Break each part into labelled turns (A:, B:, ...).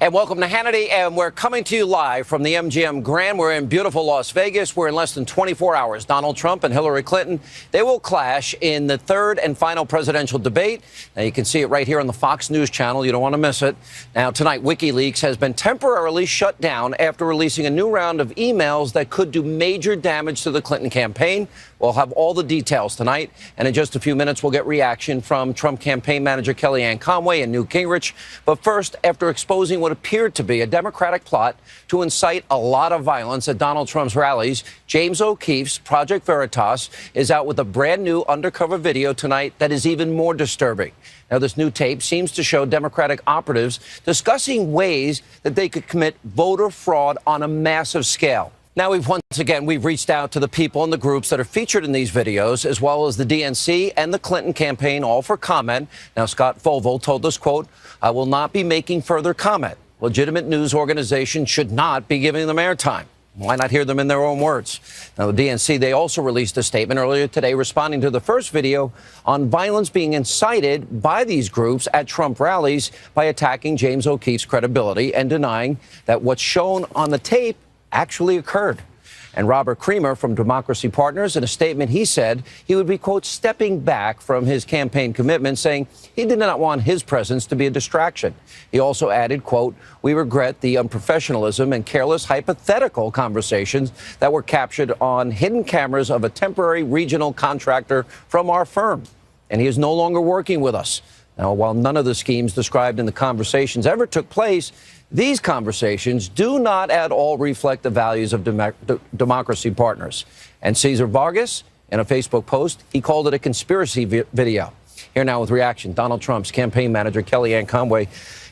A: And welcome to Hannity, and we're coming to you live from the MGM Grand. We're in beautiful Las Vegas. We're in less than 24 hours. Donald Trump and Hillary Clinton, they will clash in the third and final presidential debate. Now, you can see it right here on the Fox News channel. You don't want to miss it. Now, tonight, WikiLeaks has been temporarily shut down after releasing a new round of emails that could do major damage to the Clinton campaign. We'll have all the details tonight, and in just a few minutes, we'll get reaction from Trump campaign manager Kellyanne Conway and Newt Gingrich. But first, after exposing what appeared to be a Democratic plot to incite a lot of violence at Donald Trump's rallies, James O'Keefe's Project Veritas is out with a brand new undercover video tonight that is even more disturbing. Now, this new tape seems to show Democratic operatives discussing ways that they could commit voter fraud on a massive scale. Now, we've reached out to the people and the groups that are featured in these videos, as well as the DNC and the Clinton campaign, all for comment. Now, Scott Volvo told us, quote, "I will not be making further comment. Legitimate news organizations should not be giving them airtime." Why not hear them in their own words? Now, the DNC, they also released a statement earlier today responding to the first video on violence being incited by these groups at Trump rallies by attacking James O'Keefe's credibility and denying that what's shown on the tape actually occurred. And Robert Creamer from Democracy Partners, in a statement, he said he would be, quote, stepping back from his campaign commitment, saying he did not want his presence to be a distraction. He also added, quote, "We regret the unprofessionalism and careless hypothetical conversations that were captured on hidden cameras of a temporary regional contractor from our firm. And he is no longer working with us." Now, while none of the schemes described in the conversations ever took place, these conversations do not at all reflect the values of Democracy Partners. And Cesar Vargas, in a Facebook post, he called it a conspiracy video. Here now with reaction, Donald Trump's campaign manager, Kellyanne Conway.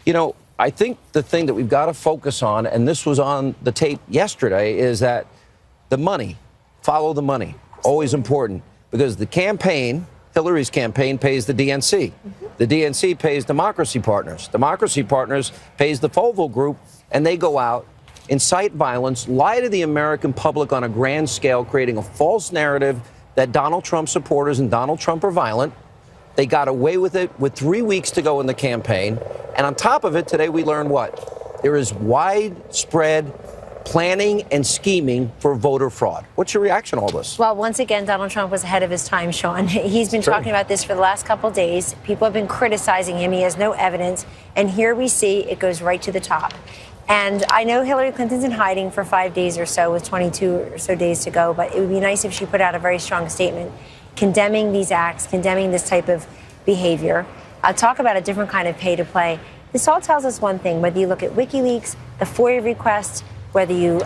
A: You know, I think the thing that we've got to focus on, and this was on the tape yesterday, is that the money, follow the money, always important, because the campaign, Hillary's campaign, pays the DNC. The DNC pays Democracy Partners. Democracy Partners pays the Volvo Group, and they go out, incite violence, lie to the American public on a grand scale, creating a false narrative that Donald Trump supporters and Donald Trump are violent. They got away with it with 3 weeks to go in the campaign. And on top of it, today we learned what? There is widespread planning and scheming for voter fraud. What's your reaction to all this?
B: Well, once again, Donald Trump was ahead of his time, Sean. He's been talking about this for the last couple of days. People have been criticizing him. He has no evidence. And here we see it goes right to the top. And I know Hillary Clinton's in hiding for 5 days or so with 22 or so days to go. But it would be nice if she put out a very strong statement condemning these acts, condemning this type of behavior. Talk about a different kind of pay to play. This all tells us one thing, whether you look at WikiLeaks, the FOIA requests, whether you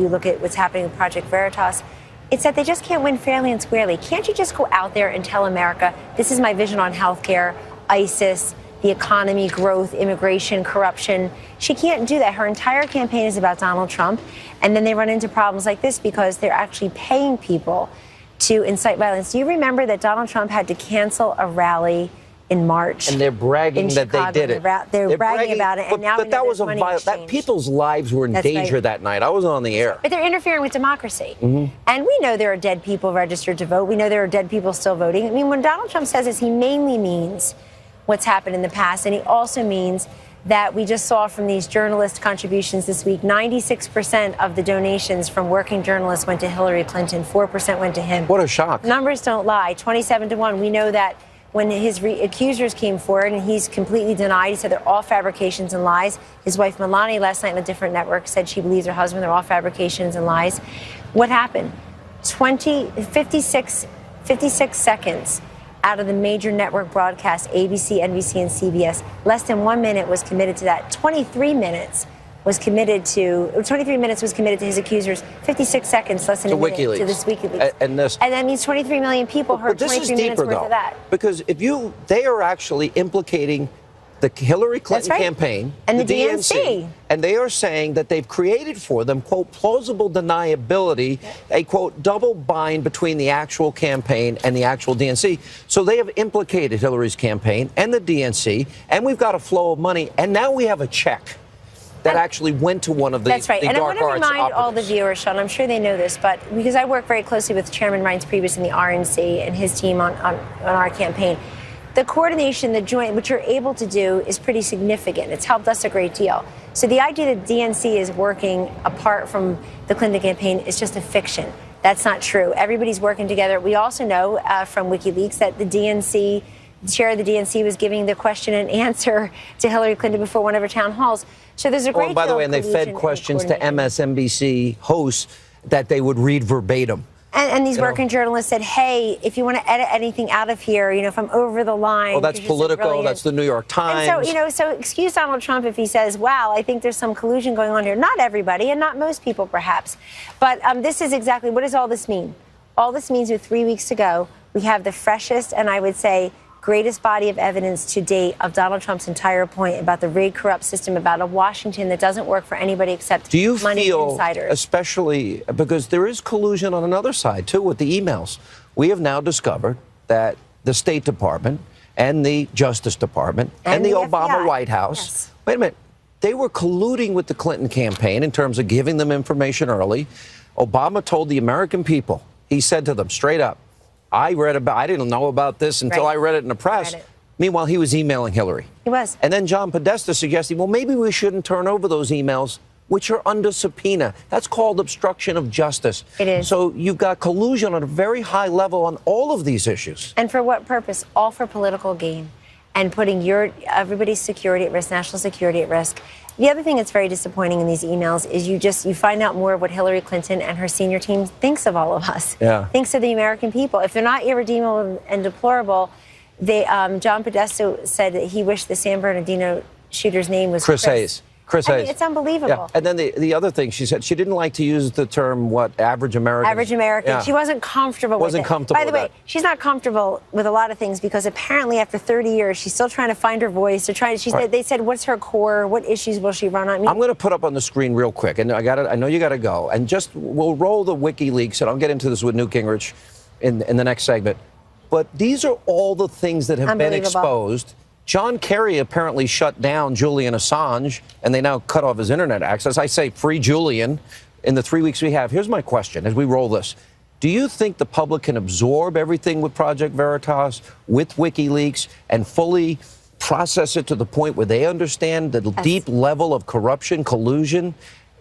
B: look at what's happening with Project Veritas, it's that they just can't win fairly and squarely. Can't you just go out there and tell America, this is my vision on healthcare, ISIS, the economy, growth, immigration, corruption? She can't do that. Her entire campaign is about Donald Trump. And then they run into problems like this because they're actually paying people to incite violence. Do you remember that Donald Trump had to cancel a rally in March?
A: And they're bragging that they did it.
B: They're bragging about it. And now
A: but that was that people's lives were in danger that night. I was on the air.
B: But they're interfering with democracy. And we know there are dead people registered to vote. We know there are dead people still voting. I mean, when Donald Trump says this, he mainly means what's happened in the past. And he also means that we just saw from these journalist contributions this week, 96% of the donations from working journalists went to Hillary Clinton. 4% went to him.
A: What a shock.
B: Numbers don't lie. 27-1. We know that when his accusers came forward, and he's completely denied. He said they're all fabrications and lies. His wife, Melania, last night on a different network said she believes her husband. They're all fabrications and lies. What happened? 56 seconds out of the major network broadcasts, ABC, NBC, and CBS, less than 1 minute was committed to that. 23 minutes was committed to his accusers. 56 seconds, less than a minute to this WikiLeaks. And that means 23 million people heard 23 minutes worth of that.
A: Because they are actually implicating the Hillary Clinton campaign
B: and the DNC.
A: And they are saying that they've created for them, quote, plausible deniability, a, quote, double bind between the actual campaign and the actual DNC. So they have implicated Hillary's campaign and the DNC, and we've got a flow of money, and now we have a check that actually went to one of the
B: That's right.
A: The
B: and I
A: dark
B: want to remind
A: operatives.
B: all the viewers, Sean, I'm sure they know this, but because I work very closely with Chairman Reince Priebus in the RNC and his team on our campaign, the coordination, the joint, what you're able to do is pretty significant. It's helped us a great deal. So the idea that DNC is working apart from the Clinton campaign is just a fiction. That's not true. Everybody's working together. We also know from WikiLeaks that the chair of the DNC was giving the question and answer to Hillary Clinton before one of her town halls. So there's a great deal of
A: by the way, and they fed questions to MSNBC hosts that they would read verbatim.
B: And these working journalists said, hey, if you want to edit anything out of here, if I'm over the line.
A: Oh, that's Politico. That's the New York Times.
B: And so, so excuse Donald Trump if he says, wow, I think there's some collusion going on here. Not everybody and not most people, perhaps. But this is exactly, what does all this mean? All this means with 3 weeks to go, we have the freshest and I would say greatest body of evidence to date of Donald Trump's entire point about the rigged, corrupt system, about a Washington that doesn't work for anybody except money insiders.
A: Especially because there is collusion on another side, too, with the emails. We have now discovered that the State Department and the Justice Department and the Obama
B: FBI.
A: White House,
B: Yes.
A: wait a minute, they were colluding with the Clinton campaign in terms of giving them information early. Obama told the American people, he said to them straight up, I didn't know about this until I read it in the press. Meanwhile, he was emailing Hillary.
B: He was.
A: And then John Podesta suggested, well, maybe we shouldn't turn over those emails, which are under subpoena. That's called obstruction of justice.
B: It is.
A: So you've got collusion on a very high level on all of these issues.
B: And for what purpose? All for political gain and putting everybody's security at risk, national security at risk. The other thing that's very disappointing in these emails is you find out more of what Hillary Clinton and her senior team thinks of all of us, thinks of the American people. If they're not irredeemable and deplorable, John Podesta said that he wished the San Bernardino shooter's name was
A: Chris Hayes. Chris Hayes.
B: Mean, it's unbelievable.
A: Yeah. And then the other thing she said, she didn't like to use the term, average American.
B: Average American. Yeah. She wasn't comfortable with it.
A: Comfortable
B: By the way,
A: that.
B: She's not comfortable with a lot of things because apparently after 30 years, she's still trying to find her voice. They said, what's her core? What issues will she run on?
A: I'm going to put up on the screen real quick, and I know you got to go. And we'll roll the WikiLeaks, and I'll get into this with Newt Gingrich in the next segment. But these are all the things that have been exposed. John Kerry apparently shut down Julian Assange, and they now cut off his internet access. I say free Julian in the 3 weeks we have. Here's my question as we roll this. Do you think the public can absorb everything with Project Veritas, with WikiLeaks, and fully process it to the point where they understand the deep level of corruption, collusion,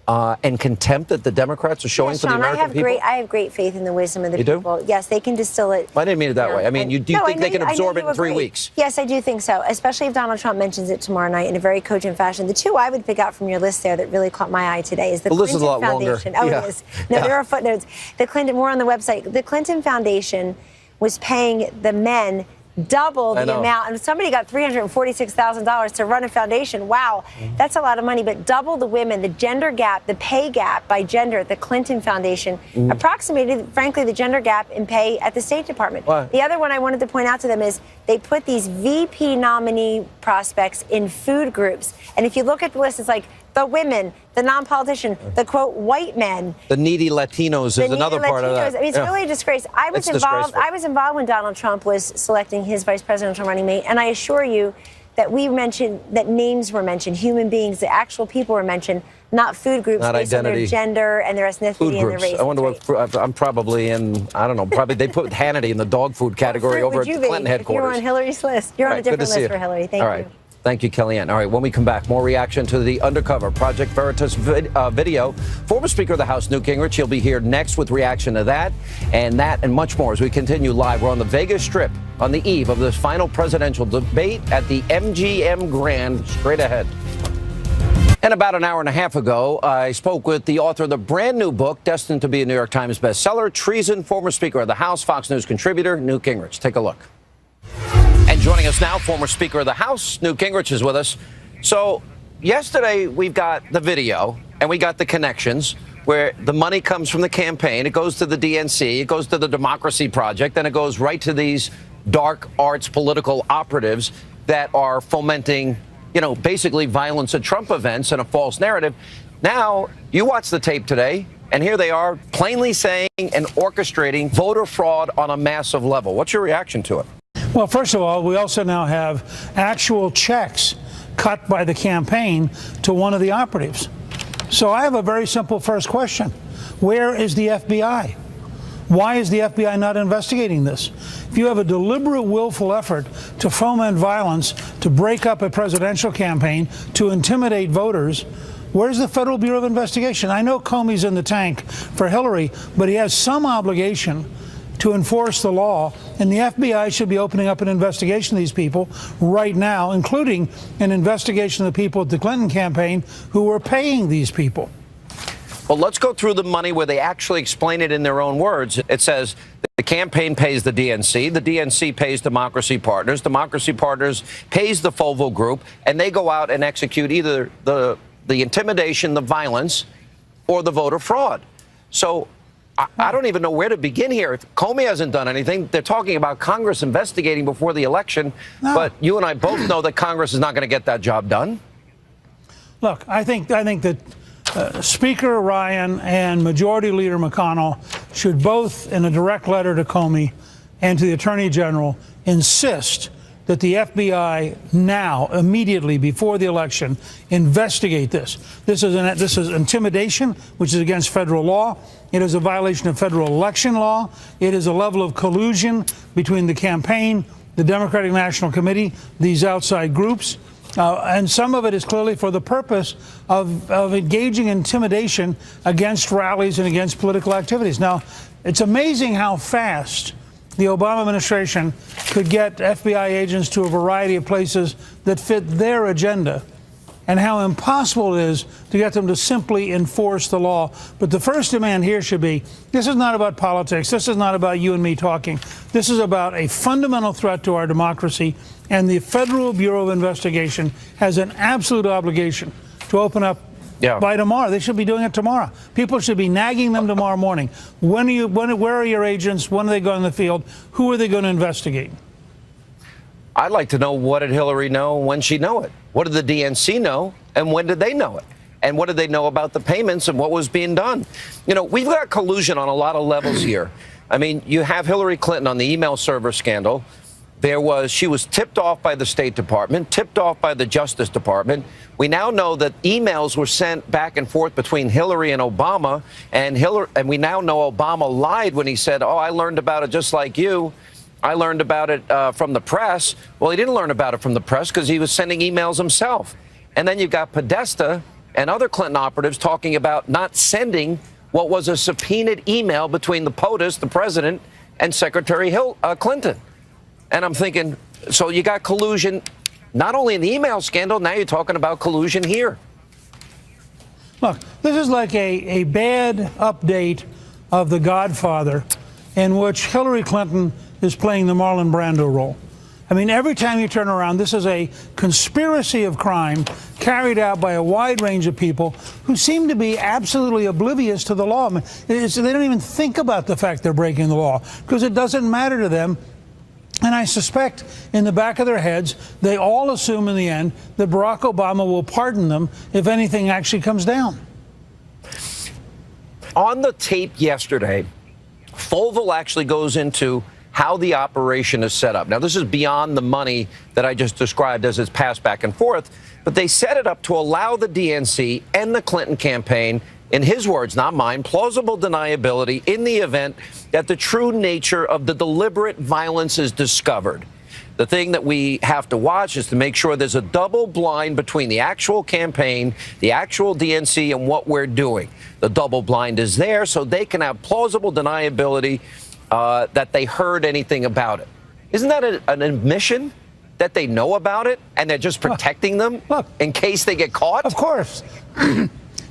A: and contempt that the Democrats are showing for the American people?
B: I have great faith in the wisdom of the people. Yes, they can distill it.
A: I didn't mean it that way. I mean, do you think they can absorb it in 3 weeks?
B: Yes, I do think so, especially if Donald Trump mentions it tomorrow night in a very cogent fashion. The two I would pick out from your list there that really caught my eye today is the Clinton Foundation.
A: Longer.
B: It is. No, there are footnotes. More on the website. The Clinton Foundation was paying the men double the amount, and somebody got $346,000 to run a foundation. Wow, that's a lot of money. But double the women, the gender gap, the pay gap by gender at the Clinton Foundation approximated, frankly, the gender gap in pay at the State Department. The other one I wanted to point out to them is they put these VP nominee prospects in food groups, and if you look at the list, it's like the women, the non-politician, the quote white men,
A: the needy Latinos is another part of that.
B: I mean, it's really a disgrace. I was involved when Donald Trump was selecting his vice presidential running mate, and I assure you that that names were mentioned, human beings, the actual people were mentioned, not food groups based on their gender and their ethnicity and their race.
A: I wonder what I'm probably in. I don't know. Probably they put Hannity in the dog food category over at the Clinton headquarters.
B: You're on Hillary's list. You're on a different list for Hillary. Thank you.
A: Thank you, Kellyanne. All right, when we come back, more reaction to the undercover Project Veritas video. Former Speaker of the House, Newt Gingrich, he'll be here next with reaction to that and much more as we continue live. We're on the Vegas Strip on the eve of this final presidential debate at the MGM Grand. Straight ahead. And about an hour and a half ago, I spoke with the author of the brand new book, destined to be a New York Times bestseller, Treason, former Speaker of the House, Fox News contributor, Newt Gingrich. Take a look. And joining us now, former Speaker of the House, Newt Gingrich is with us. So yesterday, we've got the video and we got the connections where the money comes from the campaign. It goes to the DNC. It goes to the Democracy Project. Then it goes right to these dark arts political operatives that are fomenting, basically violence at Trump events and a false narrative. Now, you watch the tape today, and here they are plainly saying and orchestrating voter fraud on a massive level. What's your reaction to it?
C: Well, first of all, we also now have actual checks cut by the campaign to one of the operatives. So I have a very simple first question. Where is the FBI? Why is the FBI not investigating this? If you have a deliberate, willful effort to foment violence, to break up a presidential campaign, to intimidate voters, where's the Federal Bureau of Investigation? I know Comey's in the tank for Hillary, but he has some obligation to enforce the law, and the FBI should be opening up an investigation of these people right now, including an investigation of the people at the Clinton campaign who were paying these people.
A: Well, let's go through the money where they actually explain it in their own words. It says the campaign pays the DNC pays Democracy Partners pays the Foval Group, and they go out and execute either the intimidation, the violence, or the voter fraud. So I don't even know where to begin here. If Comey hasn't done anything, they're talking about Congress investigating before the election, but you and I both know that Congress is not going to get that job done.
C: Look, I think that Speaker Ryan and Majority Leader McConnell should both, in a direct letter to Comey and to the Attorney General, insist that the FBI now, immediately before the election, investigate this. This is intimidation, which is against federal law. It is a violation of federal election law. It is a level of collusion between the campaign, the Democratic National Committee, these outside groups. And some of it is clearly for the purpose of engaging in intimidation against rallies and against political activities. Now, it's amazing how fast the Obama administration could get FBI agents to a variety of places that fit their agenda, and how impossible it is to get them to simply enforce the law. But the first demand here should be, this is not about politics. This is not about you and me talking. This is about a fundamental threat to our democracy, and the Federal Bureau of Investigation has an absolute obligation to open up by tomorrow. They should be doing it tomorrow. People should be nagging them tomorrow morning. Where are your agents? When are they going in the field? Who are they going to investigate?
A: I'd like to know, what did Hillary know, when she know it? What did the DNC know, and when did they know it? And what did they know about the payments and what was being done? You know, we've got collusion on a lot of levels here. I mean, you have Hillary Clinton on the email server scandal. She was tipped off by the State Department, tipped off by the Justice Department. We now know that emails were sent back and forth between Hillary and Obama, and we now know Obama lied when he said, "Oh, I learned about it just like you. I learned about it from the press." Well, he didn't learn about it from the press because he was sending emails himself. And then you've got Podesta and other Clinton operatives talking about not sending what was a subpoenaed email between the POTUS, the president, and Secretary Clinton. And I'm thinking, so you got collusion not only in the email scandal, now you're talking about collusion here.
C: Look, this is like a bad update of The Godfather, in which Hillary Clinton is playing the Marlon Brando role. I mean, every time you turn around, this is a conspiracy of crime carried out by a wide range of people who seem to be absolutely oblivious to the law. I mean, they don't even think about the fact they're breaking the law because it doesn't matter to them. And I suspect in the back of their heads, they all assume in the end that Barack Obama will pardon them if anything actually comes down.
A: On the tape yesterday, Foval actually goes into how the operation is set up. Now, this is beyond the money that I just described as it's passed back and forth, but they set it up to allow the DNC and the Clinton campaign, in his words, not mine, plausible deniability in the event that the true nature of the deliberate violence is discovered. The thing that we have to watch is to make sure there's a double blind between the actual campaign, the actual DNC, and what we're doing. The double blind is there so they can have plausible deniability that they heard anything about it. Isn't that an admission that they know about it and they're just protecting them in case they get caught?
C: Of course.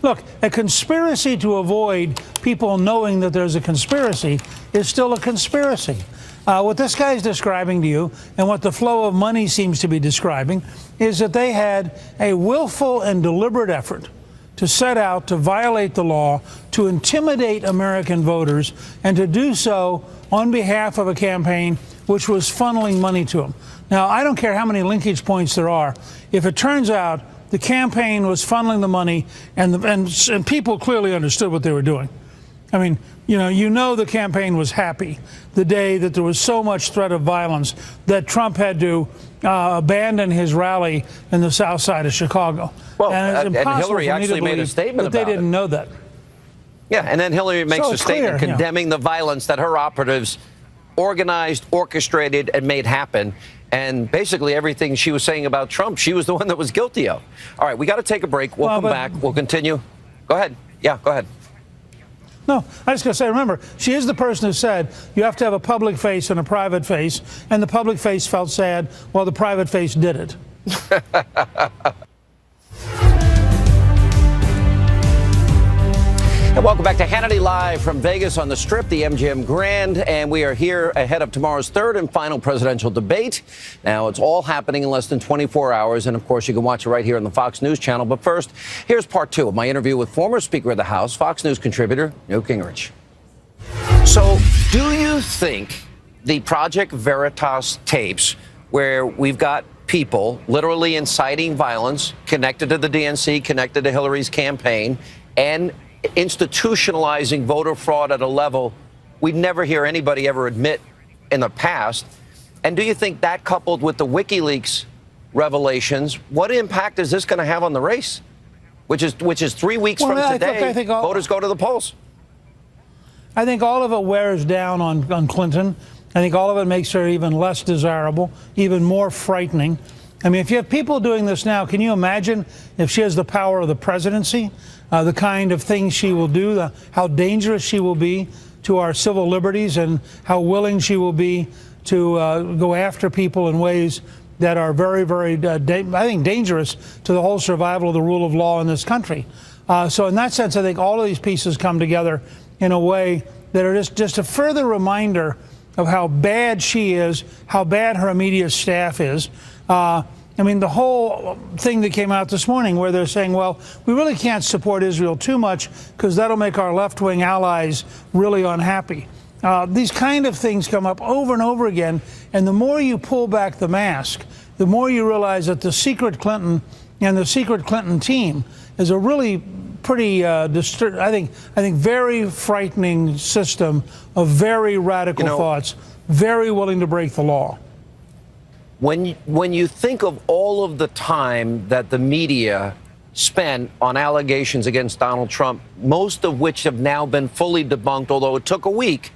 C: Look, a conspiracy to avoid people knowing that there's a conspiracy is still a conspiracy. What this guy is describing to you, and what the flow of money seems to be describing, is that they had a willful and deliberate effort to set out to violate the law, to intimidate American voters, and to do so on behalf of a campaign which was funneling money to them. Now, I don't care how many linkage points there are. If it turns out the campaign was funneling the money, and people clearly understood what they were doing. I mean, you know the campaign was happy the day that there was so much threat of violence that Trump had to abandon his rally in the south side of Chicago.
A: Well, and Hillary actually made a statement
C: about it. They didn't know that.
A: Yeah, and then Hillary makes
C: So
A: a
C: it's
A: statement
C: clear,
A: condemning the violence that her operatives organized, orchestrated, and made happen. And basically everything she was saying about Trump, she was the one that was guilty of. All right, we got to take a break. We'll come back. We'll continue. Go ahead. Yeah, go ahead.
C: No, I was going to say, remember, she is the person who said you have to have a public face and a private face, and the public face felt sad while the private face did it.
A: And welcome back to Hannity Live from Vegas on the Strip, the MGM Grand, and we are here ahead of tomorrow's third and final presidential debate. Now, it's all happening in less than 24 hours, and of course, you can watch it right here on the Fox News channel. But first, here's part two of my interview with former Speaker of the House, Fox News contributor Newt Gingrich. So, do you think the Project Veritas tapes, where we've got people literally inciting violence connected to the DNC, connected to Hillary's campaign, and institutionalizing voter fraud at a level we'd never hear anybody ever admit in the past? And do you think that, coupled with the WikiLeaks revelations, what impact is this going to have on the race, which is 3 weeks from today? Voters go to the polls.
C: I think all of it wears down on Clinton. I think all of it makes her even less desirable, even more frightening. I mean, if you have people doing this now, can you imagine if she has the power of the presidency, the kind of things she will do, how dangerous she will be to our civil liberties, and how willing she will be to go after people in ways that are very, very, I think, dangerous to the whole survival of the rule of law in this country. So in that sense, I think all of these pieces come together in a way that are just a further reminder of how bad she is, how bad her immediate staff is. I mean, the whole thing that came out this morning where they're saying, well, we really can't support Israel too much because that'll make our left-wing allies really unhappy. These kind of things come up over and over again, and the more you pull back the mask, the more you realize that the secret Clinton and the secret Clinton team is a really pretty, I think, very frightening system of very radical thoughts, very willing to break the law.
A: When you think of all of the time that the media spent on allegations against Donald Trump, most of which have now been fully debunked, although it took a week,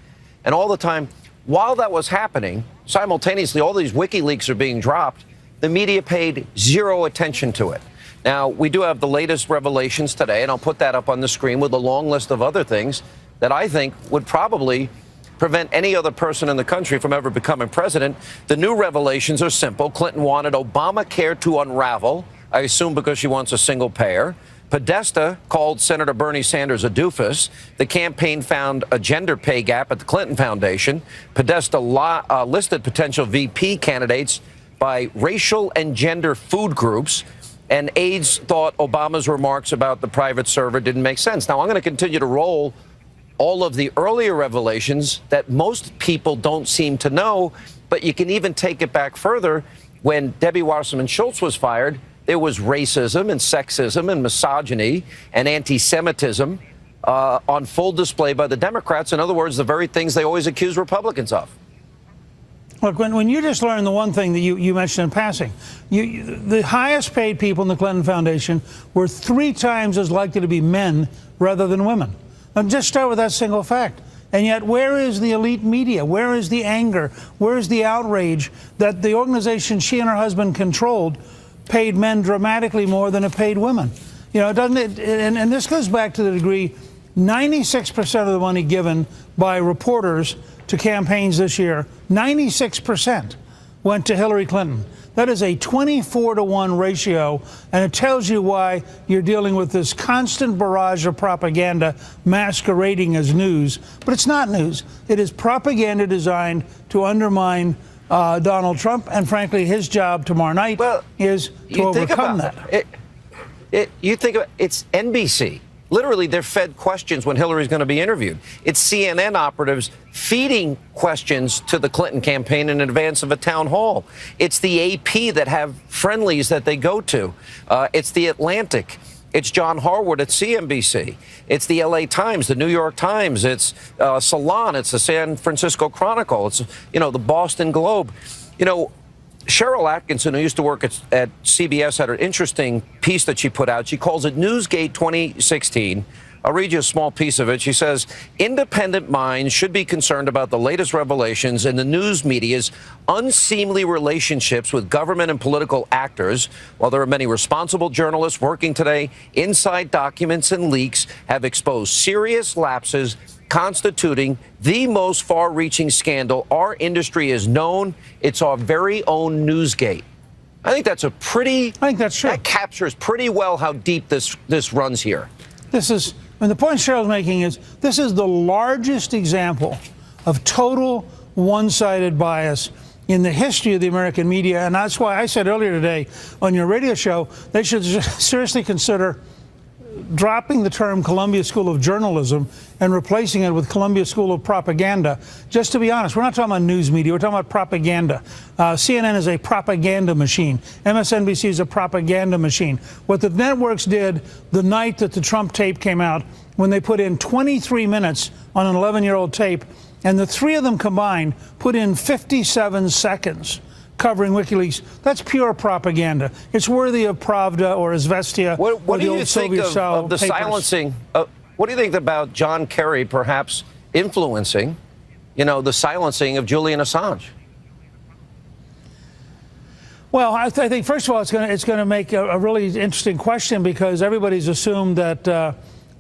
A: and all the time, while that was happening, simultaneously, all these WikiLeaks are being dropped, the media paid zero attention to it. Now, we do have the latest revelations today, and I'll put that up on the screen with a long list of other things that I think would probably prevent any other person in the country from ever becoming president. The new revelations are simple. Clinton wanted Obamacare to unravel, I assume because she wants a single payer. Podesta called Senator Bernie Sanders a doofus. The campaign found a gender pay gap at the Clinton Foundation. Podesta listed potential VP candidates by racial and gender food groups. And aides thought Obama's remarks about the private server didn't make sense. Now, I'm going to continue to roll all of the earlier revelations that most people don't seem to know, but you can even take it back further. When Debbie Wasserman Schultz was fired, there was racism and sexism and misogyny and anti-Semitism on full display by the Democrats. In other words, the very things they always accuse Republicans of.
C: Look, when you just learned the one thing that you mentioned in passing, the highest paid people in the Clinton Foundation were 3 times as likely to be men rather than women. And just start with that single fact. And yet, where is the elite media? Where is the anger? Where is the outrage that the organization she and her husband controlled paid men dramatically more than it paid women? You know, doesn't it? And this goes back to the degree 96% of the money given by reporters to campaigns this year, 96% went to Hillary Clinton. That is a 24-to-1 ratio, and it tells you why you're dealing with this constant barrage of propaganda masquerading as news. But it's not news. It is propaganda designed to undermine Donald Trump, and frankly, his job tomorrow night is to overcome that.
A: You think about it's NBC. Literally, they're fed questions when Hillary's going to be interviewed. It's CNN operatives feeding questions to the Clinton campaign in advance of a town hall. It's the AP that have friendlies that they go to. It's the Atlantic. It's John Harwood at CNBC. It's the LA Times, the New York Times. It's Salon. It's the San Francisco Chronicle. It's, the Boston Globe. Cheryl Atkinson, who used to work at CBS, had an interesting piece that she put out. She calls it Newsgate 2016, I'll read you a small piece of it. She says, independent minds should be concerned about the latest revelations in the news media's unseemly relationships with government and political actors. While there are many responsible journalists working today, inside documents and leaks have exposed serious lapses constituting the most far-reaching scandal our industry has known. It's our very own Newsgate. I think that's I think that's true. That captures pretty well how deep this runs here. And the point Cheryl's making is this is the largest example of total one-sided bias in the history of the American media. And that's why I said earlier today on your radio show, they should seriously consider dropping the term Columbia School of Journalism and replacing it with Columbia School of Propaganda. Just to be honest, we're not talking about news media, we're talking about propaganda. CNN is a propaganda machine. MSNBC is a propaganda machine. What the networks did the night that the Trump tape came out, when they put in 23 minutes on an 11-year-old tape, and the three of them combined put in 57 seconds covering WikiLeaks, that's pure propaganda. It's worthy of Pravda or Izvestia. What do you think of the silencing? What do you think about John Kerry perhaps influencing, the silencing of Julian Assange?
C: Well, I think first of all, it's going to make a really interesting question, because everybody's assumed that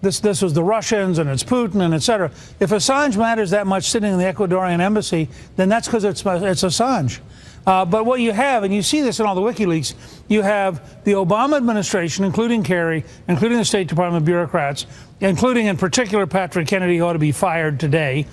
C: this was the Russians and it's Putin and et cetera. If Assange matters that much sitting in the Ecuadorian embassy, then that's because it's Assange. But what you have, and you see this in all the WikiLeaks, you have the Obama administration, including Kerry, including the State Department bureaucrats, including in particular Patrick Kennedy, who ought to be fired today.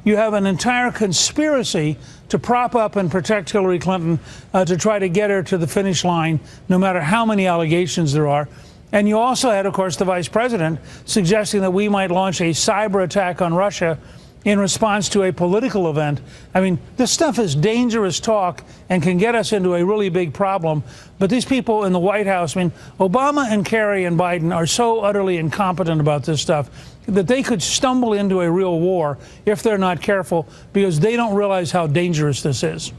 C: You have an entire conspiracy to prop up and protect Hillary Clinton, to try to get her to the finish line, no matter how many allegations there are. And you also had, of course, the vice president suggesting that we might launch a cyber attack on Russia in response to a political event. I mean, this stuff is dangerous talk and can get us into a really big problem. But these people in the White House, I mean, Obama and Kerry and Biden are so utterly incompetent about this stuff that they could stumble into a real war if they're not careful, because they don't realize how dangerous this is.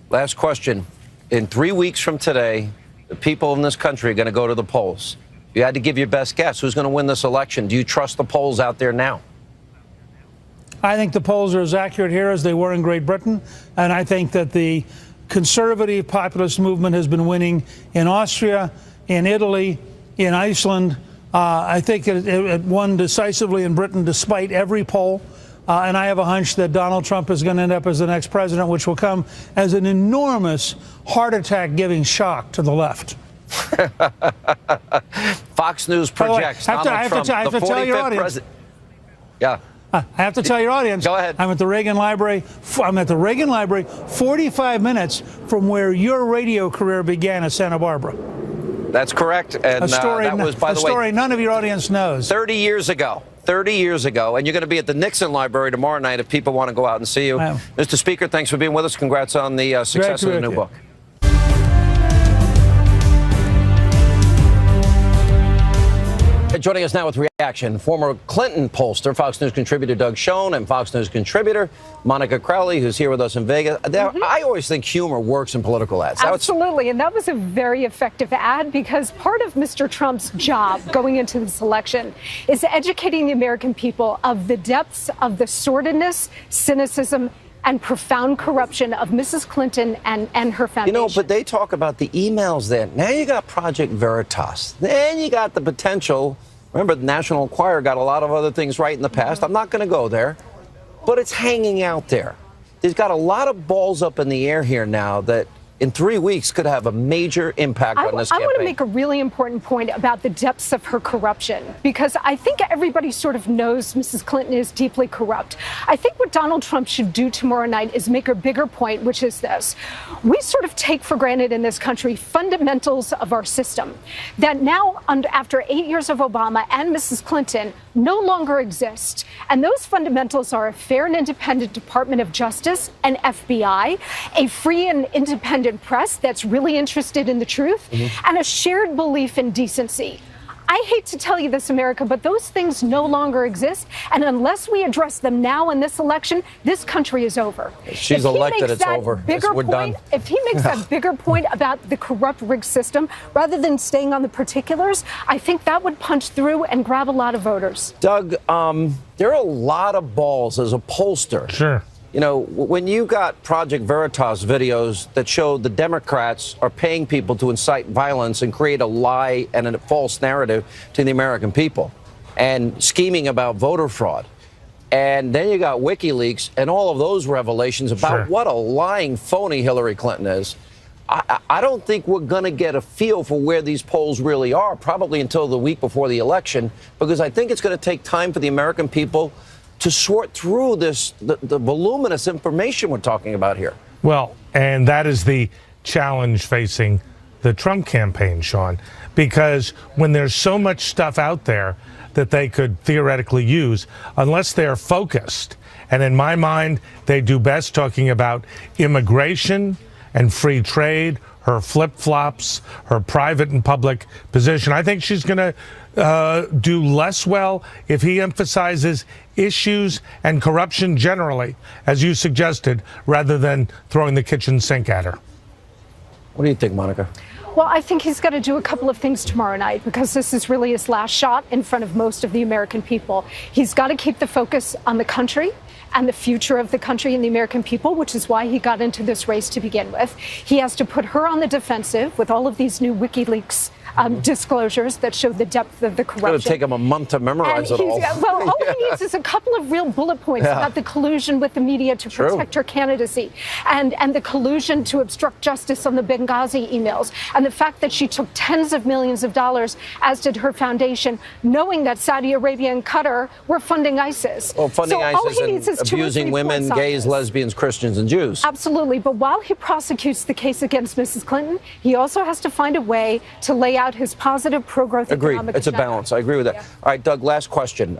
A: Last question. In 3 weeks from today, the people in this country are going to go to the polls. If you had to give your best guess, who's going to win this election? Do you trust the polls out there now?
C: I think the polls are as accurate here as they were in Great Britain, and I think that the conservative populist movement has been winning in Austria, in Italy, in Iceland. I think it won decisively in Britain despite every poll, and I have a hunch that Donald Trump is going to end up as the next president, which will come as an enormous heart attack-giving shock to the left.
A: Fox News projects Donald Trump the 45th president. Yeah.
C: I have to tell your audience.
A: Go ahead.
C: I'm at the Reagan Library. 45 minutes from where your radio career began at Santa Barbara.
A: That's correct. And
C: a story,
A: that was, by the way,
C: a story none of your audience knows.
A: 30 years ago. 30 years ago. And you're going to be at the Nixon Library tomorrow night if people want to go out and see you. Mr. Speaker, thanks for being with us. Congrats on the success of the new book. Joining us now with reaction, former Clinton pollster, Fox News contributor Doug Schoen, and Fox News contributor Monica Crowley, who's here with us in Vegas. I always think humor works in political ads.
D: Absolutely, and that was a very effective ad, because part of Mr. Trump's job going into this election is educating the American people of the depths of the sordidness, cynicism, and profound corruption of Mrs. Clinton and her foundation.
A: But they talk about the emails then. Now you got Project Veritas. Then you got the potential. Remember, the National Enquirer got a lot of other things right in the past. I'm not going to go there. But it's hanging out there. There's got a lot of balls up in the air here now that in 3 weeks could have a major impact on this campaign.
D: I want to make a really important point about the depths of her corruption, because I think everybody sort of knows Mrs. Clinton is deeply corrupt. I think what Donald Trump should do tomorrow night is make a bigger point, which is this. We sort of take for granted in this country fundamentals of our system that now, after 8 years of Obama and Mrs. Clinton, no longer exist. And those fundamentals are a fair and independent Department of Justice and FBI, a free and independent press that's really interested in the truth, and a shared belief in decency. I hate to tell you this, America, but those things no longer exist. And unless we address them now in this election, this country is over.
A: If she's elected, it's over. We're done.
D: If he makes that bigger point about the corrupt rigged system, rather than staying on the particulars, I think that would punch through and grab a lot of voters.
A: Doug, there are a lot of balls as a pollster.
E: Sure.
A: You know, when you got Project Veritas videos that showed the Democrats are paying people to incite violence and create a lie and a false narrative to the American people and scheming about voter fraud. And then you got WikiLeaks and all of those revelations about what a lying phony Hillary Clinton is. I don't think we're going to get a feel for where these polls really are, probably until the week before the election, because I think it's going to take time for the American people to sort through the voluminous information we're talking about here.
E: Well, and that is the challenge facing the Trump campaign, Sean, because when there's so much stuff out there that they could theoretically use, unless they're focused, and in my mind, they do best talking about immigration and free trade, her flip-flops, her private and public position. I think she's going to do less well if he emphasizes issues and corruption generally, as you suggested, rather than throwing the kitchen sink at her.
A: What do you think, Monica?
D: Well, I think he's got to do a couple of things tomorrow night, because this is really his last shot in front of most of the American people. He's got to keep the focus on the country and the future of the country and the American people, which is why he got into this race to begin with. He has to put her on the defensive with all of these new WikiLeaks disclosures that show the depth of the corruption.
A: It's going to take him a month to memorize it all.
D: Well, all he needs is a couple of real bullet points about the collusion with the media to protect her candidacy, and the collusion to obstruct justice on the Benghazi emails, and the fact that she took tens of millions of dollars, as did her foundation, knowing that Saudi Arabia and Qatar were funding ISIS.
A: Well, funding ISIS and abusing women, gays, lesbians, Christians, and Jews.
D: Absolutely. But while he prosecutes the case against Mrs. Clinton, he also has to find a way to lay out his positive pro-growth economic
A: It's
D: agenda.
A: a balance. I agree with that. All right, Doug, last question.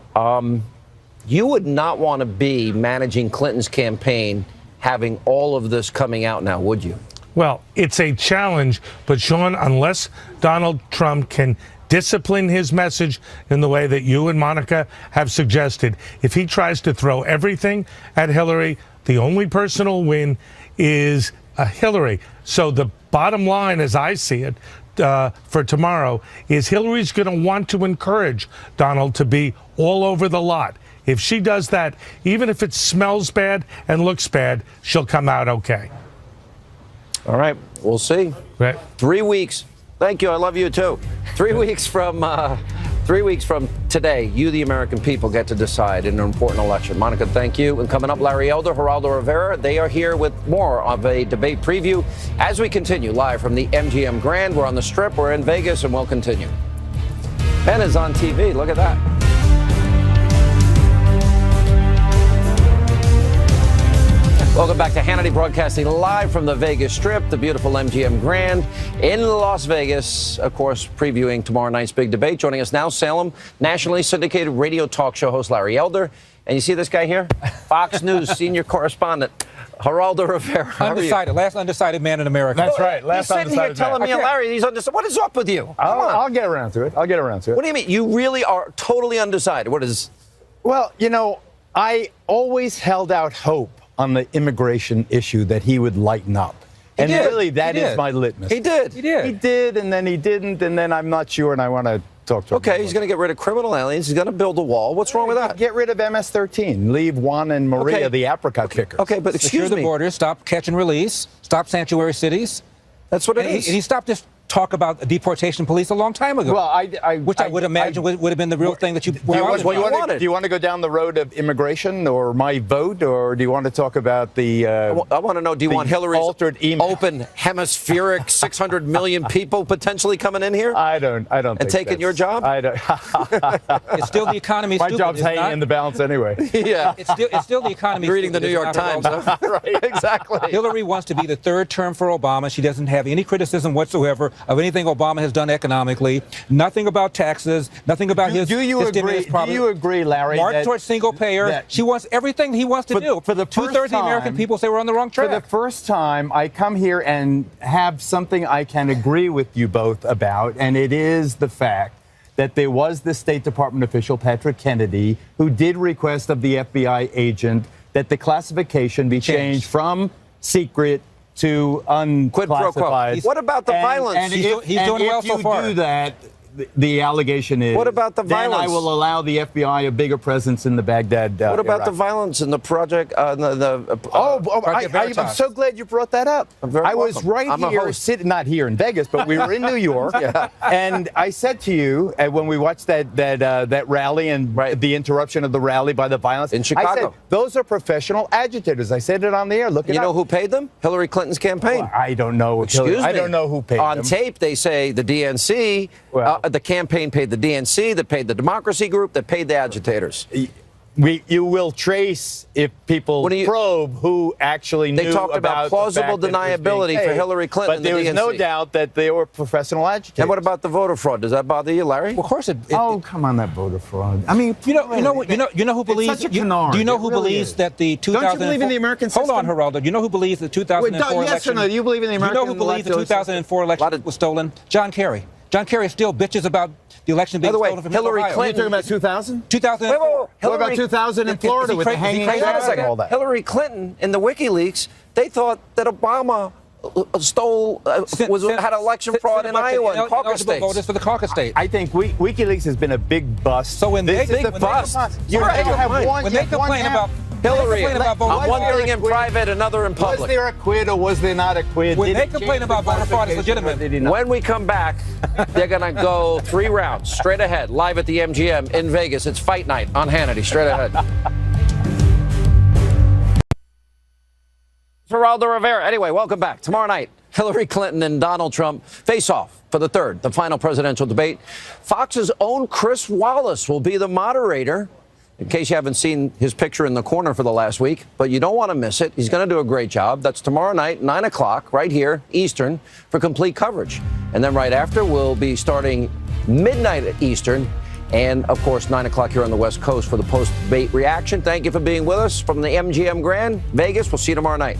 A: You would not want to be managing Clinton's campaign having all of this coming out now, would you?
E: Well, it's a challenge, but Sean, unless Donald Trump can discipline his message in the way that you and Monica have suggested, if he tries to throw everything at Hillary, the only person who'll win is Hillary. So the bottom line, as I see it, for tomorrow, is Hillary's going to want to encourage Donald to be all over the lot. If she does that, even if it smells bad and looks bad, she'll come out okay.
A: All right, we'll see.
E: Right.
A: 3 weeks. Thank you. I love you too. 3 weeks from 3 weeks from today, you, the American people, get to decide in an important election. Monica, thank you. And coming up, Larry Elder, Geraldo Rivera, they are here with more of a debate preview as we continue live from the MGM Grand. We're on the Strip. We're in Vegas, and we'll continue. Ben is on TV. Look at that. Welcome back to Hannity, broadcasting live from the Vegas Strip, the beautiful MGM Grand in Las Vegas. Of course, previewing tomorrow night's big debate. Joining us now, Salem, nationally syndicated radio talk show host Larry Elder. And you see this guy here? Fox News senior correspondent Geraldo Rivera.
F: Undecided, last undecided man in America.
E: That's right.
A: Last You're sitting here telling me, Larry, he's undecided. What is up with you?
G: I'll get around to it. I'll get around to it.
A: What do you mean? You really are totally undecided. What is?
G: Well, you know, I always held out hope on the immigration issue that he would lighten up. And really, that is my litmus.
A: He did.
G: He did, and then he didn't, and then I'm not sure, and I want to talk to him.
A: Okay, he's going to get rid of criminal aliens. He's going to build a wall. What's wrong with that?
G: Get rid of MS-13. Leave Juan and Maria, the apricot pickers.
A: Okay, but excuse
F: Secure
A: me.
F: the borders, stop catch and release, stop sanctuary cities.
A: That's what it is.
F: And he stopped this talk about deportation police a long time ago.
G: Well,
F: which I would imagine would have been the real thing that you wanted.
G: Do you want to go down the road of immigration or my vote, or do you want to talk about the?
A: I want to know. Do you want Hillary's
G: altered email?
A: Open hemispheric 600 million people potentially coming in here?
G: I don't.
A: And taking your job?
G: I don't.
F: It's still the economy.
G: My job's hanging in the balance anyway.
A: Yeah.
F: It's still the economy.
A: You're reading the New York Times, huh?
G: Right. Exactly.
F: Hillary wants to be the third term for Obama. She doesn't have any criticism whatsoever of anything Obama has done economically. Nothing about taxes. Nothing about his stimulus program.
G: Do you agree, Larry?
F: March towards single payer. She wants everything he wants to do.
G: For the
F: two-thirds of the American people say we're on the wrong track.
G: For the first time, I come here and have something I can agree with you both about, and it is the fact that there was the State Department official, Patrick Hannity, who did request of the FBI agent that the classification be changed from secret to unclassified.
A: What about the violence?
G: And
F: he's doing well so far.
G: If you do that, the allegation is.
A: What about the violence?
G: Then I will allow the FBI a bigger presence in the Baghdad.
A: What about
G: Iraq.
A: the violence in the project?
G: I'm so glad you brought that up. I was right here, sitting, not here in Vegas, but we were in New York, and I said to you when we watched that rally and the interruption of the rally by the violence
A: in Chicago,
G: I said, those are professional agitators. I said it on the air. Look it up.
A: You know who paid them? Hillary Clinton's campaign.
G: Well, I don't know. I don't know who paid them.
A: On tape, they say the DNC. The campaign paid the DNC, that paid the Democracy Group, that paid the agitators.
G: You will trace if people probe who actually knew.
A: They talked about plausible deniability for Hillary Clinton.
G: But there was no doubt that they were professional agitators.
A: And what about the voter fraud? Does that bother you, Larry?
F: Well, of course it.
G: Come on, that voter fraud. I mean,
F: you know who believes?
G: Such a canard.
F: Do you know who believes that the 2004?
G: Don't you believe in the American system?
F: Hold on, Geraldo. Do you know who believes the 2004 election?
G: Yes or no? Do you believe in the American?
F: You know who believes the 2004 election was stolen? John Kerry. John Kerry still bitches about the election being stolen from
A: Hillary Clinton.
G: Are you talking about 2000?
F: 2004.
G: What about 2000 in Florida with the hanging and all that?
A: Hillary Clinton in the WikiLeaks, they thought that Obama had election fraud in Iowa and caucus states.
F: Voters for the caucus state.
G: I think WikiLeaks has been a big bust.
F: So when they
A: complain
F: about
A: Hillary, one thing in private, another in public.
G: Was there a quid or was there not a quid?
F: When they complain about voter fraud, it's legitimate.
A: When we come back, they're going to go 3 rounds straight ahead, live at the MGM in Vegas. It's fight night on Hannity. Straight ahead. Geraldo Rivera. Anyway, welcome back. Tomorrow night, Hillary Clinton and Donald Trump face off for the final presidential debate. Fox's own Chris Wallace will be the moderator. In case you haven't seen his picture in the corner for the last week, but you don't want to miss it. He's going to do a great job. That's tomorrow night, 9 o'clock, right here, Eastern, for complete coverage. And then right after, we'll be starting midnight at Eastern. And, of course, 9 o'clock here on the West Coast for the post-debate reaction. Thank you for being with us from the MGM Grand, Vegas. We'll see you tomorrow night.